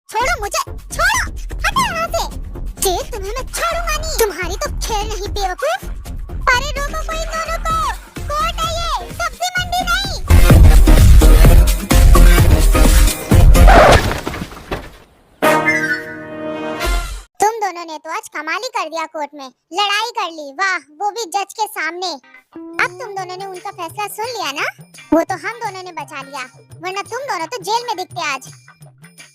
छोड़ो मुझे, छोड़ो, हटो यहाँ से। जी तुम्हें मैं छोड़ूंगा नहीं, तुम्हारी तो खेल नहीं बेवकूफ। अरे रोको कोई दोनों को, कोर्ट है ये, सब्जी मंडी नहीं। तुम दोनों ने तो आज कमाल ही कर दिया, कोर्ट में लड़ाई कर ली, वाह, वो भी जज के सामने। अब तुम दोनों ने उनका फैसला सुन लिया ना, वो तो हम दोनों ने बचा लिया, वरना तुम दोनों तो जेल में दिखते आज।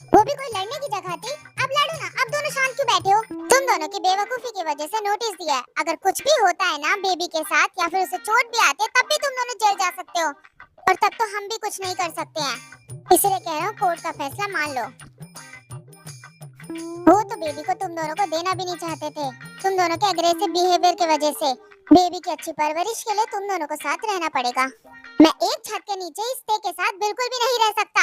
वो भी कोई लड़ने की जगह थी, अब लड़ो ना, अब दोनों शांत क्यों बैठे हो? तुम दोनों की बेवकूफी की वजह से नोटिस दिया है, अगर कुछ भी होता है ना बेबी के साथ या फिर उसे चोट भी आती है तब भी तुम दोनों जेल जा सकते हो, और तब तो हम भी कुछ नहीं कर सकते हैं। इसलिए कह रहा हूँ कोर्ट का फैसला मान लो। वो तो बेबी को तुम दोनों को देना भी नहीं चाहते थे, तुम दोनों के अग्रेसिव बिहेवियर की वजह से। बेबी की अच्छी परवरिश के लिए तुम दोनों को साथ रहना पड़ेगा। मैं एक छत के नीचे इस स्टे के साथ बिल्कुल भी नहीं रह सकता।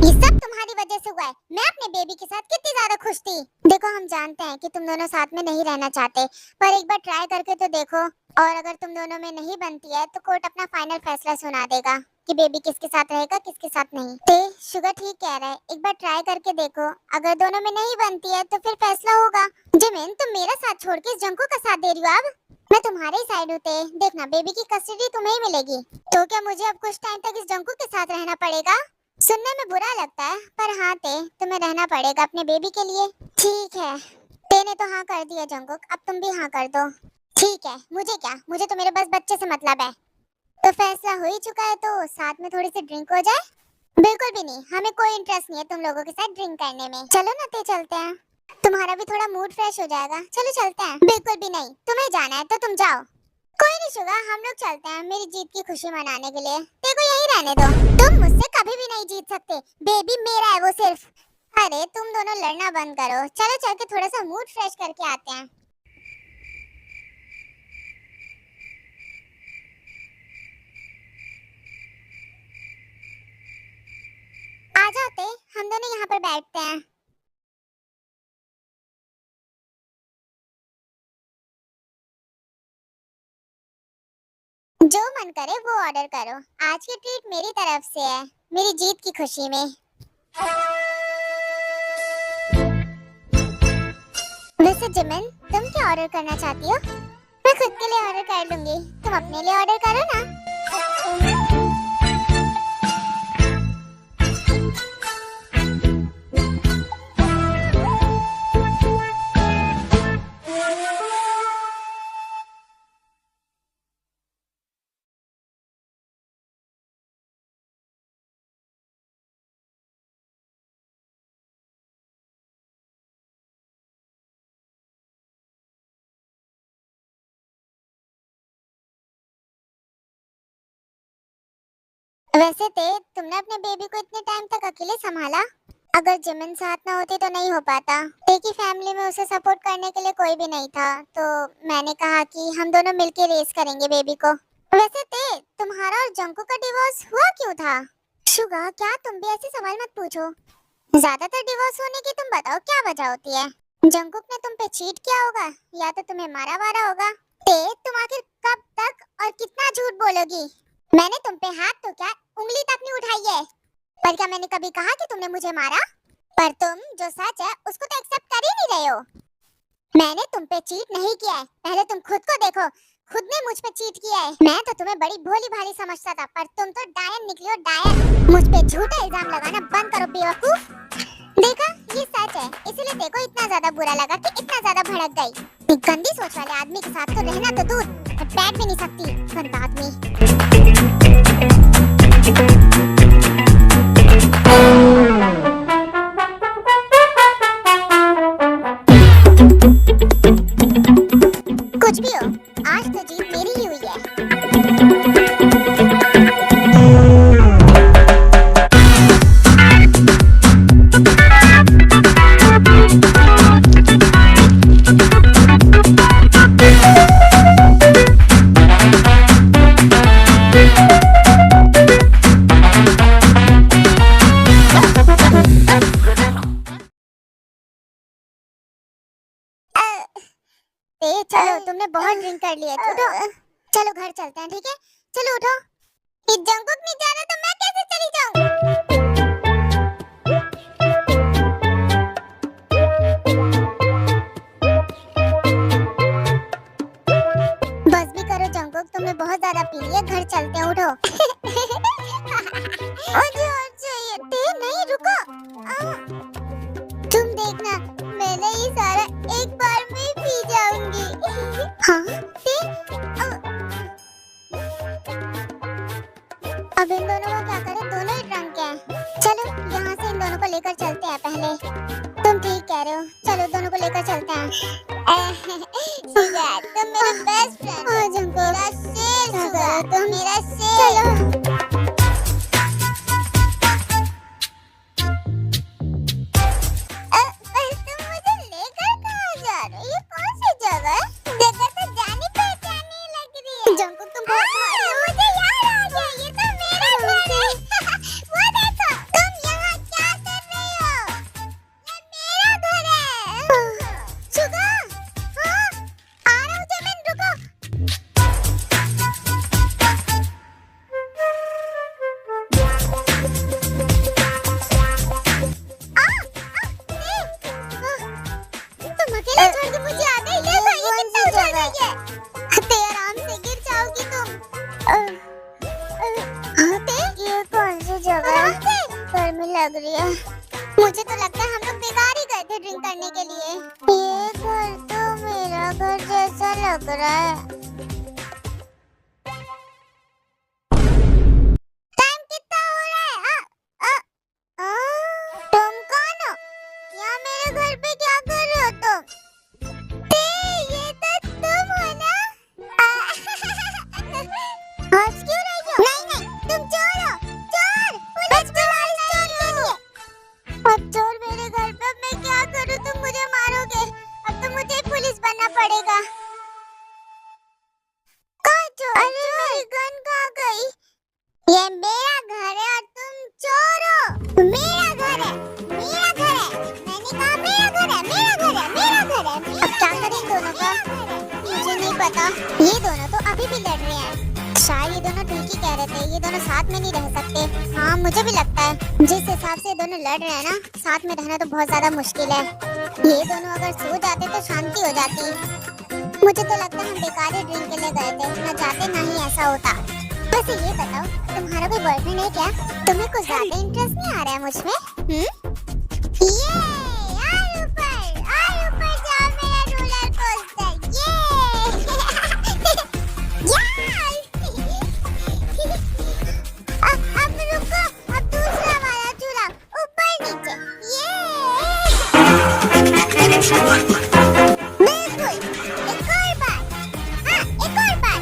ये सब तुम्हारी वजह से हुआ है। मैं अपने बेबी के साथ कितनी ज्यादा खुश थी। देखो हम जानते हैं कि तुम दोनों साथ में नहीं रहना चाहते, पर एक बार ट्राई करके तो देखो, और अगर तुम दोनों में नहीं बनती है तो कोर्ट अपना फाइनल फैसला सुना देगा कि बेबी किसके साथ रहेगा किसके साथ नहीं। ते शुगर ठीक कह रहा है, एक बार ट्राई करके देखो, अगर दोनों में नहीं बनती है तो फिर फैसला होगा। जिमिन तुम मेरा साथ छोड़ के इस जंको का साथ दे रही हो। अब मैं तुम्हारे ही साइड होते, देखना बेबी की कस्टडी तुम्हें ही मिलेगी। तो क्या मुझे अब कुछ टाइम तक इस जंको के साथ रहना पड़ेगा? सुनने में बुरा लगता है, पर हाँ ते तुम्हें रहना पड़ेगा अपने बेबी के लिए। ठीक है, ते ने तो हाँ कर दिया जंकुक, अब तुम भी हाँ कर दो। ठीक है, मुझे क्या, मुझे तो मेरे बस बच्चे से मतलब है। तो फैसला हो ही चुका है, तो साथ में थोड़ी सी ड्रिंक हो जाए। बिल्कुल भी नहीं, हमें कोई इंटरेस्ट नहीं है तुम लोगों के साथ ड्रिंक करने में। चलो ना ते चलते हैं, तुम्हारा भी थोड़ा मूड फ्रेश हो जाएगा। चलो चलते हैं। बिल्कुल भी नहीं, तुम्हें जाना है तो तुम जाओ। कोई नहीं शुगा, हम लोग चलते हैं मेरी जीत की खुशी मनाने के लिए। देखो यही रहने दो, तुम मुझसे कभी भी नहीं जीत सकते, बेबी मेरा है वो सिर्फ। अरे तुम दोनों लड़ना बंद करो, चलो चल के थोड़ा सा मूड फ्रेश करके आते हैं। आ जाते, हम दोनों यहाँ पर बैठते हैं। जो मन करे वो ऑर्डर करो, आज की ट्रीट मेरी तरफ से है, मेरी जीत की खुशी में। वैसे जिमिन तुम क्या ऑर्डर करना चाहती हो? मैं खुद के लिए ऑर्डर कर लूंगी, तुम अपने लिए ऑर्डर करो ना। वैसे ते तुमने अपने बेबी को इतने टाइम तक अकेले संभाला, अगर जिमिन साथ ना होती तो नहीं हो पाता। ते की फैमिली में उसे सपोर्ट करने के लिए कोई भी नहीं था, तो मैंने कहा कि हम दोनों मिलके रेस करेंगे बेबी को। वैसे ते तुम्हारा और जंको का डिवोर्स हुआ क्यों था? शुगा क्या तुम भी ऐसे सवाल मत पूछो, ज्यादातर डिवोर्स होने की तुम बताओ क्या वजह होती है? जंकुक ने तुम पे चीट किया होगा, या तो तुम्हें मारा वारा होगा। ते तुम आखिर कब तक और कितना झूठ बोलोगी? मैंने तुम पे हाथ तो क्या उंगली तक नहीं उठाई है, पर क्या मैंने कभी कहा कि तुमने मुझे मारा? पर तुम जो सच है उसको तो एक्सेप्ट कर ही नहीं रहे हो। मैंने तुम पे चीट नहीं किया है, पहले तुम खुद को देखो, खुद ने मुझ पे चीट किया है। मैं तो तुम्हें बड़ी भोली भाली समझता था, पर तुम तो डायन निकली हो डायन। मुझ पे झूठा इल्जाम लगाना बंद करो बेवकूफ। देखा ये सच है, इसीलिए देखो इतना ज्यादा बुरा लगा कि इतना ज्यादा भड़क गई। एक गंदी सोच वाले आदमी के साथ तो रहना तो दूर, बैठ भी नहीं सकती, गंदा आदमी। कुछ भी हो, आज तो जीत मेरी ही हुई है। चलो तुमने बहुत ड्रिंक कर लिया, उठो, चलो घर चलते हैं, ठीक है? चलो उठो। इस जंकुक नहीं जाना तो मैं कैसे चली जाऊं? रुको। तुम देखना, मैंने ये सारा एक बार में ही पी जाऊंगी। हाँ, अब इन दोनों का क्या करें? दोनों ही ड्रंक हैं। चलो यहाँ से इन दोनों को लेकर चलते हैं पहले। तुम ठीक कह रहे हो, चलो दोनों को लेकर चलते हैं। शुगर, तुम मेरे बेस्ट फ्रेंड हो। मेरा शेर शुगर, तुम मेरा शेर। चलो। तुम मुझे लेकर कहाँ जा रहे हो? ये कौन सी जगह है? जगह तो जानी पहचानी लग रही है। जंकुक तुम मुझे याद आ गया, ये तो मेरा घर है। वो देखो, तुम यहाँ क्या कर रही हो? ये मेरा घर है। शुगर, हाँ, आ रहा हूँ जमीन, रुको। तुम अकेले छोड़ के मुझे आ गई? ये कितना ऊंचा रही है? ते आराम से गिर जाओगी तुम। ते ये कौन सी जगह है? गर्मी लग रही है। मुझे तो लगता है हम लोग बेकार ही गए थे ड्रिंक करने के लिए। ये घर तो मेरा घर जैसा लग रहा है। टाइम कितना हो रहा है? तुम कौन हो? यहाँ मेरे घर पे क्या कर रहे हो तुम? ये तो तुम हो ना? हंस क्यों रही हो? नहीं, तुम चोर हो। चोर, पुलिस बुलाओ चोर के लिए। अब चोर मेरे घर पे, अब मैं क्या करूँ? तुम मुझे मारोगे। अब तो मुझे पुलिस बनना पड़ेगा। कौन चोर? अरे मेरी गन कहाँ गई? ये मेरा घर है और तुम चोर हो। मेरा घर है, मेरा घर है। मैंने कहा मेरा घर है, मेरा घर है, मेरा घर है। अब क्या करें इन दोनों का? मुझे नहीं पता। ये दोनों तो अभी भी लड़ रहे हैं। शायद ये दोनों ठीक ही कह रहे थे, ये दोनों साथ में नहीं रह सकते। हाँ, मुझे भी लगता है जिस हिसाब से ये दोनों लड़ रहे हैं ना, साथ में रहना तो बहुत ज्यादा मुश्किल है। ये दोनों अगर सो जाते तो शांति हो जाती। मुझे तो लगता है हम बेकार ही ड्रिंक के लिए गए थे, ना चाहते ना ही ऐसा होता। वैसे ये बताओ, तुम्हारा कोई बॉयफ्रेंड है क्या? तुम्हें कुछ ज्यादा इंटरेस्ट नहीं आ रहा है मुझमें? ये और ऊपर जाओ मेरा रोलर कोस्टर। अब रुको, अब दूसरा वाला झूला, ऊपर नीचे। बिल्कुल, एक और बार। हाँ, एक और बार।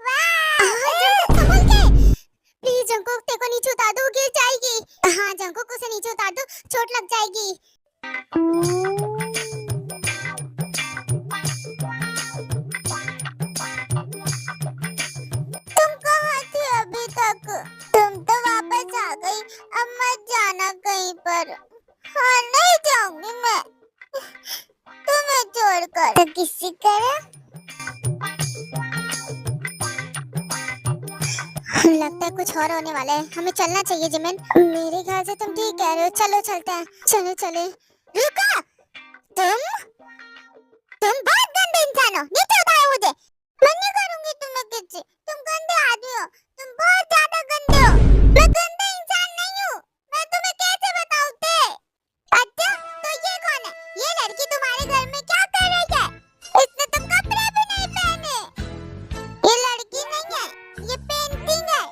वाह, संभल के। प्लीज जंकुक, तेरे को नीचे उतार दो, गिर जाएगी। हाँ जंकुक, उसे नीचे उतार दो, चोट लग जाएगी। तुम कहाँ थे अभी तक? तुम तो वापस आ गई। अब मत जाना कहीं पर। हाँ, नहीं जाऊंगी मैं तुम्हें छोड़कर। तो किसी तरह लगता है कुछ और होने वाला है। हमें चलना चाहिए जिमिन। मेरे ख्याल से तुम ठीक कह रहे हो। चलो चलते हैं। चलो चले। रुको, तुम बहुत गंदे इंसान हो। नीचे उतारो मुझे। मैं नहीं करूंगी तुम्हें किसी। तुम गंदे आदमी हो। तुम बहुत ज्यादा गंदे हो। मैं गंदा इंसान नहीं हूँ। मैं तुम्हें कैसे बताऊँ ते? अच्छा, तो ये कौन है? ये लड़की तुम्हारे घर में क्या कर रही है? इसने तो कपड़े भी नहीं पहने। ये लड़की नहीं है, ये पेंटिंग है।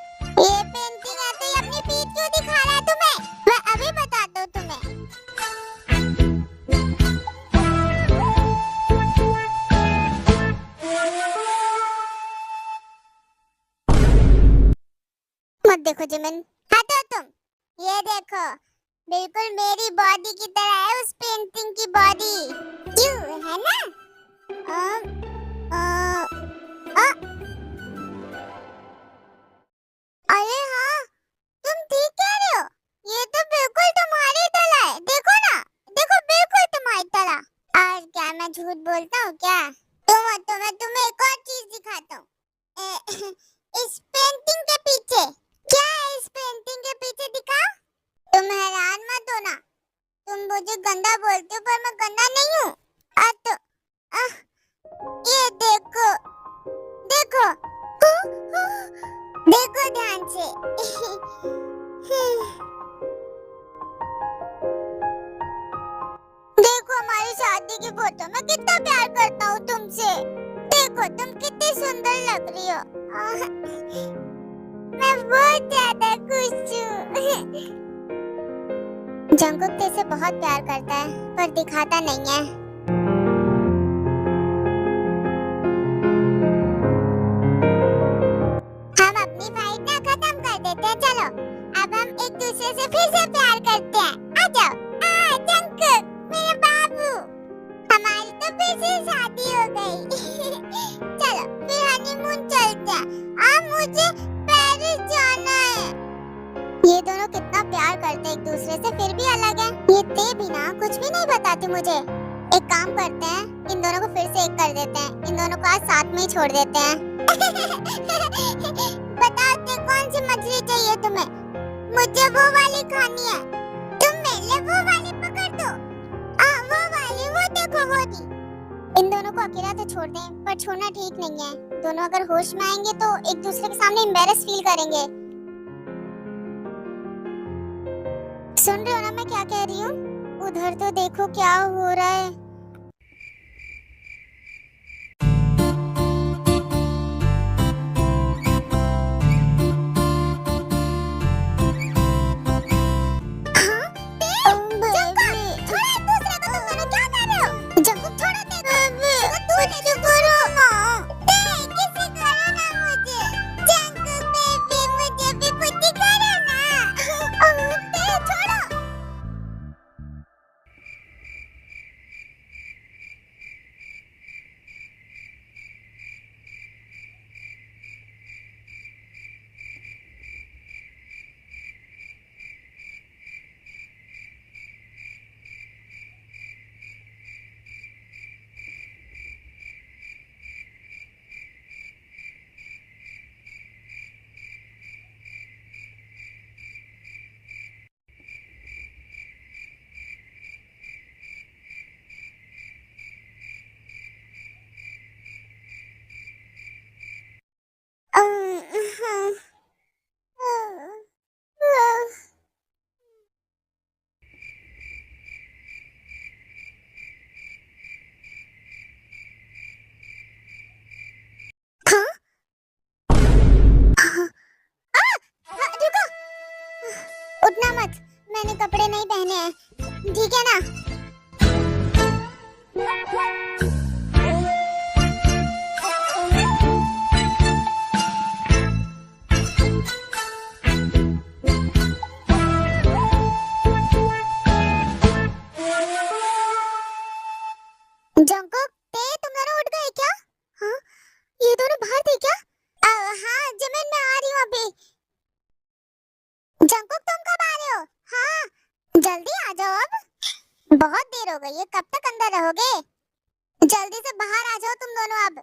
ये पेंटिंग है तो ये अपनी पीठ क्यों दिखा रहा है तुम्हें? मैं अभी बताता हूँ तुम्हें। मत देखो जिमिन, हटो तुम। ये देखो, बिल्कुल मेरी बॉडी की तरह है उस पेंटिंग की बॉडी। क्यों, है ना? अरे हाँ, तुम ठीक कह रहे हो। ये तो बिल्कुल तुम्हारी तरह है। देखो ना, देखो बिल्कुल तुम्हारी तरह। और क्या मैं झूठ बोलता हूँ क्या? तुम्हें एक और चीज दिखाता हूँ। इस पेंटिंग के पीछे क्या है? इस पेंटिंग के पीछे दिखा। तुम हैरान मत होना। तुम मुझे गंदा बोलते हो पर मैं गंदा नहीं हूँ। ये देखो, देखो, देखो ध्यान से। सुंदर लग रही हो। मैं बहुत ज्यादा खुश हूँ। जंगकुक तेरे बहुत प्यार करता है पर दिखाता नहीं है। हम अपनी फाइट ना खत्म कर देते हैं, चलो अब हम एक दूसरे से फिर से प्यार करते हैं। आ जाओ। जंगकुक मेरे बाबू, हमारी तो फिर से शादी हो गई। चलो फिर हनीमून चलते हैं। मुझे पेरिस जाना है। ये दोनों कितना प्यार करते हैं एक दूसरे से, फिर भी अलग है। ये ते भी ना कुछ भी नहीं बताती मुझे। एक काम करते हैं, इन दोनों को फिर से एक कर देते हैं। इन दोनों को आज साथ में ही छोड़ देते हैं। बताओ ते कौन सी मछली चाहिए तुम्हें? मुझे वो वाली खानी है। तुम मेरे लिए वो वाली पकड़ दो। वो वाली, वो देखो वो थी। इन दोनों को अकेला तो छोड़ दें, पर छोड़ना ठीक नहीं है। दोनों अगर होश में आएंगे तो एक दूसरे के सामने एम्बैरेस फील करेंगे। सुन रहे हो ना मैं क्या कह रही हूँ? उधर तो देखो क्या हो रहा है। उठना मत, मैंने कपड़े नहीं पहने हैं, ठीक है ना? जंगकुक, तुम दोनों उठ गए क्या? हाँ, ये दोनों बाहर थे क्या? हाँ, जिमिन मैं आ रही हूँ अभी। जंगकुक तुम कब आ रहे हो? हाँ, जल्दी आ जाओ अब। बहुत देर हो गई है, कब तक अंदर रहोगे? जल्दी से बाहर आ जाओ तुम दोनों अब।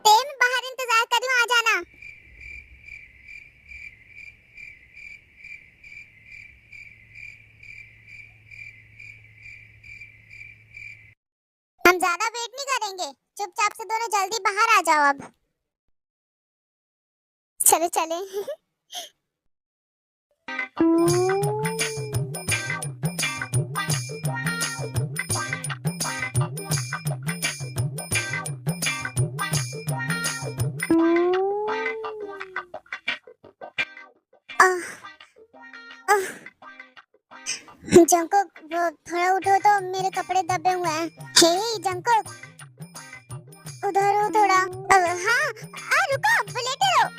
मैं बाहर इंतजार कर रही हूँ, आ जाना। हम ज्यादा वेट नहीं करेंगे, चुपचाप से दोनों जल्दी बाहर आ जाओ अब। चले चले। जंगकुक, वो थोड़ा उठो तो मेरे कपड़े दबे हुए हैं। हे जंगकुक, उधर हो थोड़ा। हाँ, रुको, लेटे रहो।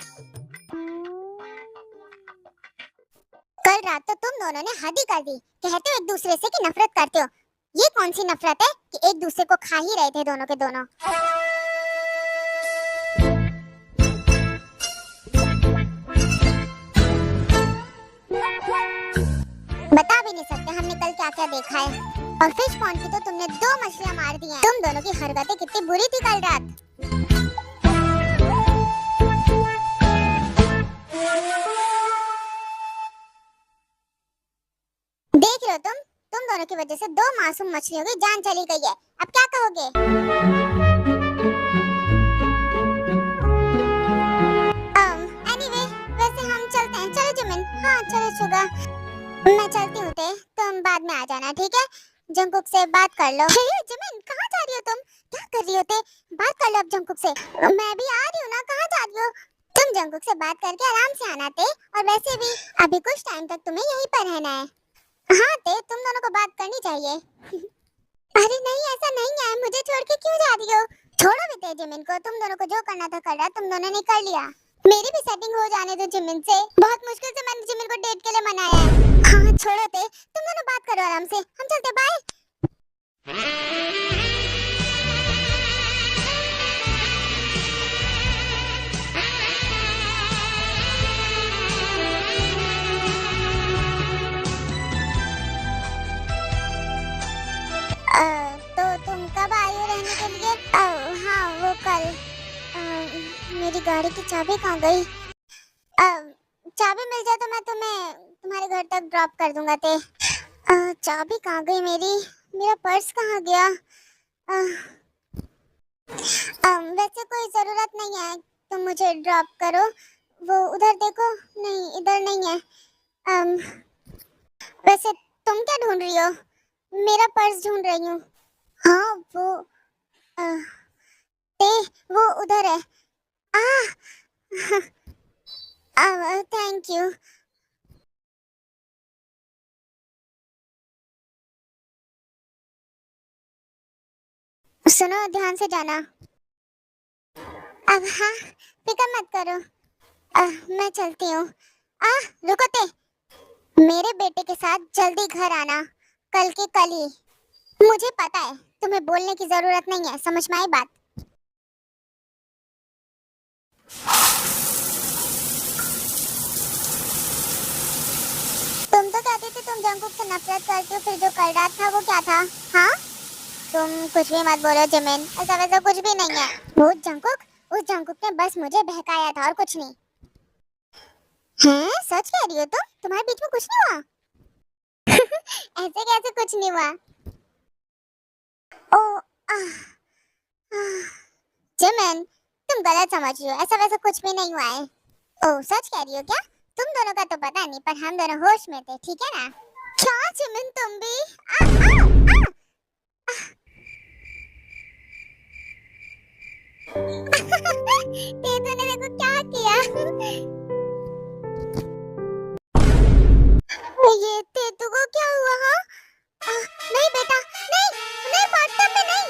कल रात तो तुम दोनों ने हद ही कर दी। कहते हो एक दूसरे से कि नफरत करते हो। ये कौन सी नफरत है कि एक दूसरे को खा ही रहे थे दोनों के दोनों। बता भी नहीं सकते हमने कल क्या क्या देखा है। और फिश पॉन्ड की तो तुमने 2 मछलियां मार दी हैं। तुम दोनों की हरकतें कितनी बुरी थी कल रात। देख रहे हो तुम दोनों की वजह से 2 मासूम मछलियों की जान चली गई है। अब क्या कहोगे? एनीवे, वैसे हम चलते हैं। चलो जिमिन। हाँ चलो शुगा, मैं चलती हूँ, तुम बाद में आ जाना। बात कर लो। हे जिमिन, कहाँ जा रही हो तुम? क्या कर रही हो ते? बात कर लो अब जंकुक से। मैं भी आ रही हूँ ना, कहाँ जा रही हो? तुम जंकुक से बात करके आराम से आना थे, और वैसे भी अभी कुछ टाइम तक तुम्हें यहीं पर रहना है। हाँ ते, तुम दोनों को बात करनी चाहिए। अरे नहीं, ऐसा नहीं है, मुझे छोड़ के क्यों जा रही हो? छोड़ो भी ते जिमिन को, तुम दोनों को जो करना था कर रहा, तुम दोनों ने कर लिया। मेरी भी सेटिंग हो जाने दो जिमिन से, बहुत मुश्किल से मैंने जिमिन को डेट के लिए मनाया है। हाँ छोड़ो ते, तुम दोनों बात करो आराम से, हम चलते, बाय। तो तुम कब आई हो रहने के लिए? हाँ वो कल। मेरी गाड़ी की चाबी कहाँ गई? चाबी मिल जाए तो मैं तुम्हें तुम्हारे घर तक ड्रॉप कर दूंगा ते। चाबी कहाँ गई मेरी? मेरा पर्स कहाँ गया? वैसे कोई जरूरत नहीं है तुम मुझे ड्रॉप करो, वो उधर देखो, नहीं इधर नहीं है। अम, वैसे तुम क्या ढूंढ रही हो? मेरा पर्स ढूंढ रही हूँ। हाँ वो अ, ते वो उधर है। Thank you. सुनो, ध्यान से जाना। अब हाँ, फिक्र मत करो। मैं चलती हूँ। रुको ते, मेरे बेटे के साथ जल्दी घर आना, कल के कल ही। मुझे पता है तुम्हें बोलने की जरूरत नहीं है, समझ में आई बात? तुम तो कहती थी तुम जंकुक से नफरत करती हो, फिर जो कर रहा था वो क्या था? हाँ, तुम कुछ भी मत बोलो जिमिन, ऐसा वैसा कुछ भी नहीं है। वो जंकुक, उस जंकुक ने बस मुझे बहकाया था और कुछ नहीं। हैं, सच कह रही हो तुम? तुम्हारे बीच में कुछ नहीं हुआ? ऐसे कैसे कुछ नहीं हुआ? ओ आह, आह, जिमिन, तुम गलत समझ रही हो, ऐसा वैसा कुछ भी नहीं हुआ है। ओ सच कह रही हो क्या? तुम दोनों का तो पता नहीं, पर हम दोनों होश में थे, ठीक है ना? क्या जिमिन, तुम भी? ते तूने देखो क्या किया। ये तेतु को क्या हुआ? हाँ, नहीं बेटा, नहीं, नहीं बाथटब में नहीं।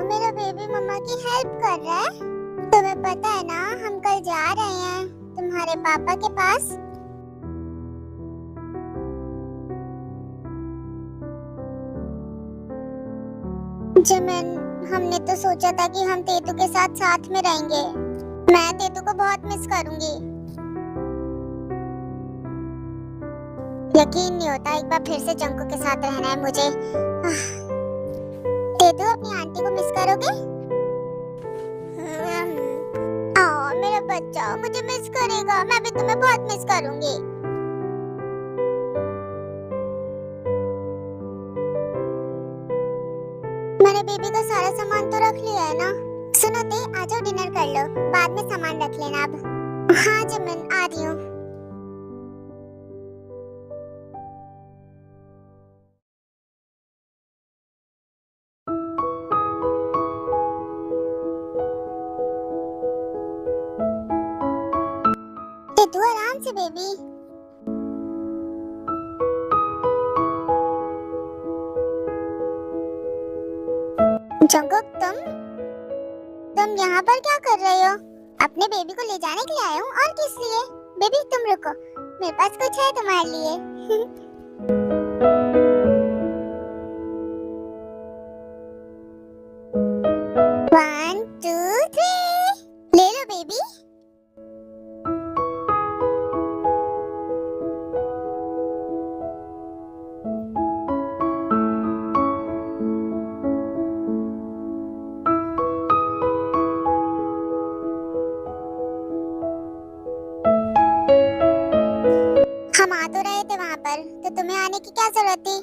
मेरा बेबी मम्मा की हेल्प कर रहा है। तुम्हें पता है ना, हम कल जा रहे हैं तुम्हारे पापा के पास। जिमिन, हमने तो सोचा था कि हम तेतु के साथ साथ में रहेंगे। मैं तेतु को बहुत मिस करूंगी। यकीन नहीं होता, एक बार फिर से जंकू के साथ रहना है मुझे। तेतु, अपनी आंटी को मिस करोगे? आओ मेरा बच्चा, मुझे मिस करेगा, मैं भी तुम्हें बहुत मिस करूंगी। मैंने बेबी का सारा सामान तो रख लिया है ना? सुनो ते, आ जाओ डिनर कर लो, बाद में सामान रख लेना अब। हाँ जिमिन, आ रही हूँ। ते तू आराम से बेबी। जंकुक, तुम यहाँ पर क्या कर रहे हो? अपने बेबी को ले जाने के लिए आए हूँ, और किस लिए? बेबी तुम रुको, मेरे पास कुछ है तुम्हारे लिए। 1 2 3, ले लो बेबी। हम आ तो रहे थे वहाँ क्या जरूरत थी?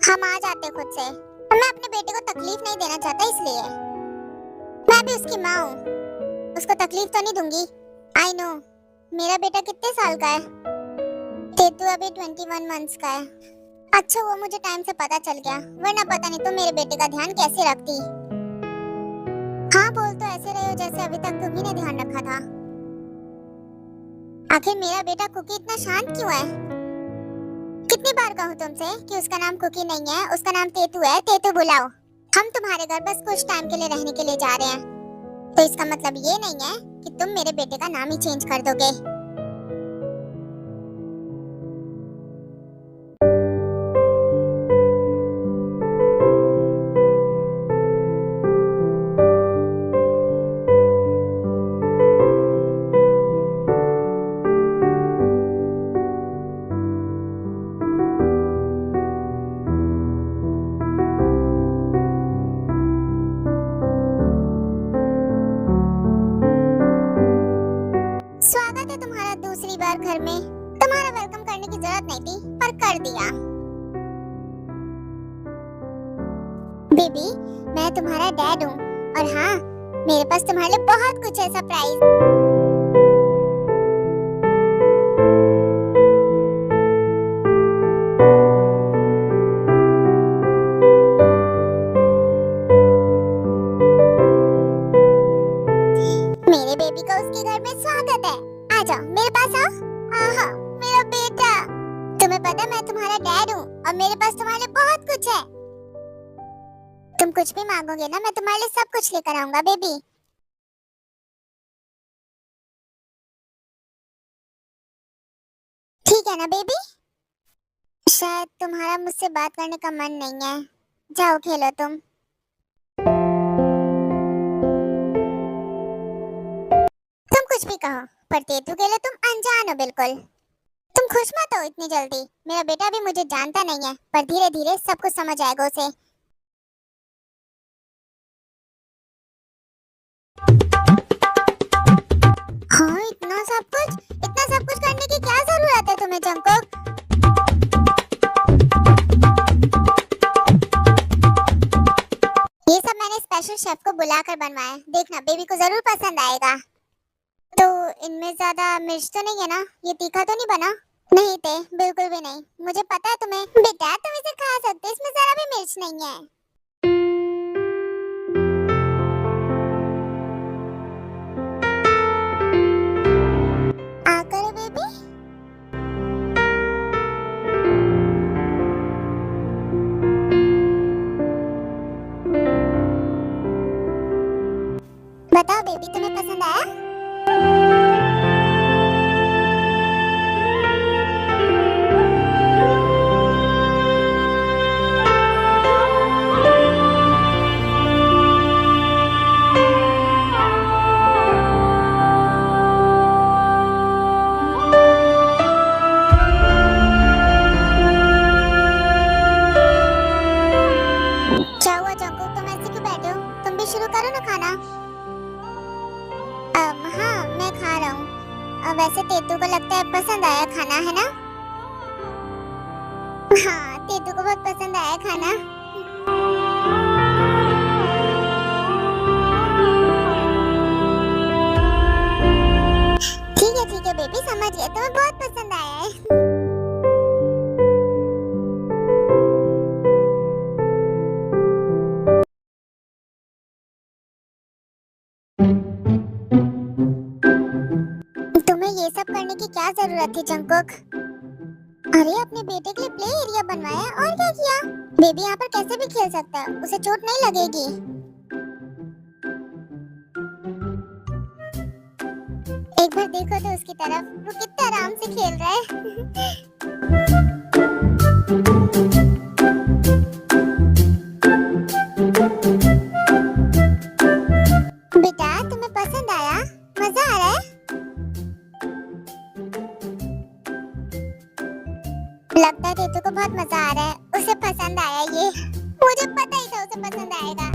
हम आ जाते खुद से। मैं अपने बेटे को तकलीफ नहीं देना चाहता, इसलिए। मैं भी उसकी माँ हूँ, उसको तकलीफ तो नहीं दूंगी। I know. मेरा बेटा कितने साल का है? तेतु अभी 21 मंथ्स का है। अच्छा वो मुझे टाइम से पता चल गया, वरना पता नहीं तो मेरे बेटे का ध्यान कैसे रखती। हाँ बोल तो ऐसे रहे हो जैसे अभी तक तुम ही ने ध्यान रखा था। आखिर मेरा बेटा कुकी इतना शांत क्यों है? कितनी बार कहूँ तुमसे कि उसका नाम कुकी नहीं है, उसका नाम तेतु है। तेतु बुलाओ। हम तुम्हारे घर बस कुछ टाइम के लिए रहने के लिए जा रहे हैं, तो इसका मतलब ये नहीं है कि तुम मेरे बेटे का नाम ही चेंज कर दोगे। स्वागत है तुम्हारा दूसरी बार घर में। तुम्हारा वेलकम करने की जरूरत नहीं थी, पर कर दिया। बेबी, मैं तुम्हारा डैड हूँ, और हाँ, मेरे पास तुम्हारे लिए बहुत कुछ है सरप्राइज। मेरे बेबी का उसके घर में स्वागत है। आ जाओ, मेरे पास आओ। आहा, मेरा बेटा। तुम्हें पता है मैं तुम्हारा डैड हूँ, और मेरे पास तुम्हारे लिए बहुत कुछ है। तुम कुछ भी मांगोगे ना, मैं तुम्हारे लिए सब कुछ लेकर आऊंगा बेबी। ठीक है ना बेबी? शायद तुम्हारा मुझसे बात करने का मन नहीं है। जाओ खेलो तुम। तुम कुछ भी कहो, पर तेतु के लिए तुम अनजान हो बिल्कुल। तुम खुश मत हो इतनी जल्दी। मेरा बेटा भी मुझे जानता नहीं है, पर धीरे धीरे सब कुछ समझ आएगा उसे। हाँ, इतना सब कुछ करने की क्या जरूरत है तुम्हें जंगकोक? ये सब मैंने स्पेशल शेफ को बुलाकर बनवाया। देखना बेबी को जरूर पसंद आएगा। तो इनमें ज्यादा मिर्च तो नहीं है ना? ये तीखा तो नहीं बना? नहीं थे, बिल्कुल भी नहीं। मुझे पता है तुम्हें। बेटा तुम इसे खा सकते हो, इसमें जरा भी मिर्च नहीं है। आ करो बेबी। बताओ बेबी, तुम्हें पसंद आया? क्या हुआ जंगकुक, तुम ऐसे क्यों बैठे हो? तुम भी शुरू करो ना खाना। हाँ, मैं खा रहा हूँ। वैसे तेतु को लगता है पसंद आया खाना, है ना? हाँ, तेतु को बहुत पसंद आया खाना। ठीक है बेबी, समझ गया, तुम्हें बहुत पसंद आया है। तुम्हें ये सब करने की क्या जरूरत थी जंगकुक? अरे अपने बेटे के लिए प्ले एरिया बनवाया, और क्या किया? बेबी यहाँ पर कैसे भी खेल सकता है, उसे चोट नहीं लगेगी। एक बार देखो तो उसकी तरफ, वो कितना आराम से खेल रहा है। बेटा तुम्हें पसंद आया? मजा आ रहा है? लगता है तेतु को बहुत मजा आ रहा है, उसे पसंद आया ये। मुझे पता ही था उसे पसंद आएगा।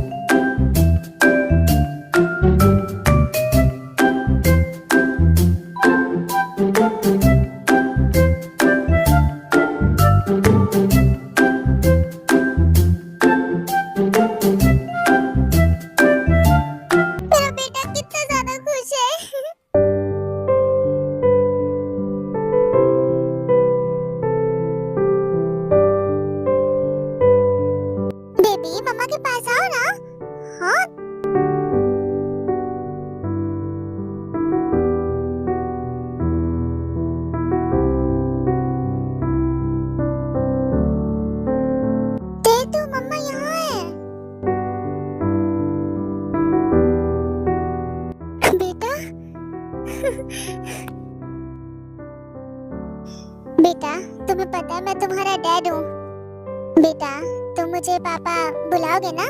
बेटा, तुम मुझे पापा बुलाओगे ना?